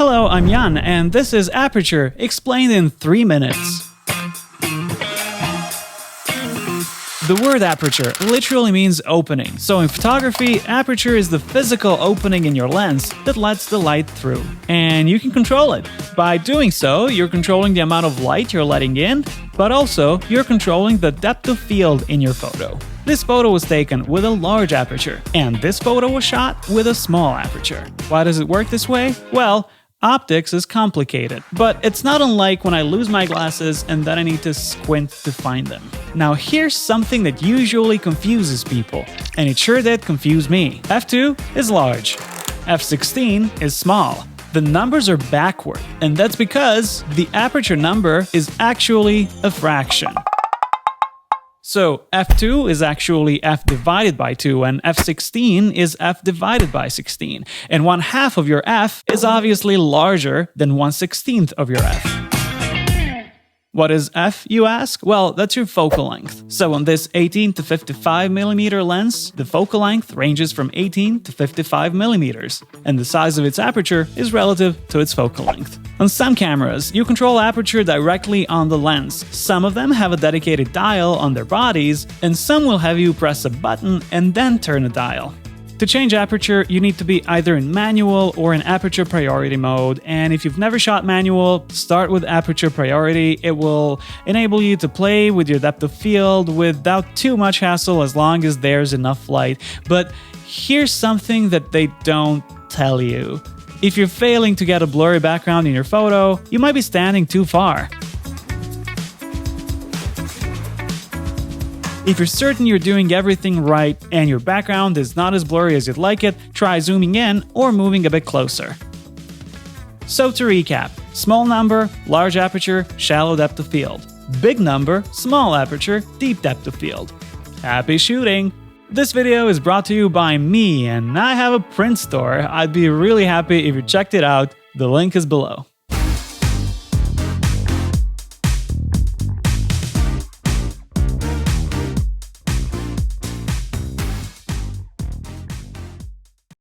Hello, I'm Jan, and this is Aperture, explained in 3 minutes. The word aperture literally means opening, so in photography, aperture is the physical opening in your lens that lets the light through. And you can control it. By doing so, you're controlling the amount of light you're letting in, but also you're controlling the depth of field in your photo. This photo was taken with a large aperture, and this photo was shot with a small aperture. Why does it work this way? Well, optics is complicated, but it's not unlike when I lose my glasses and then I need to squint to find them. Now here's something that usually confuses people, and it sure did confuse me. f2 is large, f16 is small. The numbers are backward, and that's because the aperture number is actually a fraction. So f2 is actually f divided by 2, and f16 is f divided by 16. And 1/2 of your f is obviously larger than 1/16 of your f. What is f, you ask? Well, that's your focal length. So on this 18 to 55mm lens, the focal length ranges from 18 to 55mm, and the size of its aperture is relative to its focal length. On some cameras, you control aperture directly on the lens. Some of them have a dedicated dial on their bodies, and some will have you press a button and then turn a dial. To change aperture, you need to be either in manual or in aperture priority mode, and if you've never shot manual, start with aperture priority. It will enable you to play with your depth of field without too much hassle as long as there's enough light. But here's something that they don't tell you. If you're failing to get a blurry background in your photo, you might be standing too far. If you're certain you're doing everything right and your background is not as blurry as you'd like it, try zooming in or moving a bit closer. So to recap, small number, large aperture, shallow depth of field. Big number, small aperture, deep depth of field. Happy shooting! This video is brought to you by me, and I have a print store. I'd be really happy if you checked it out. The link is below.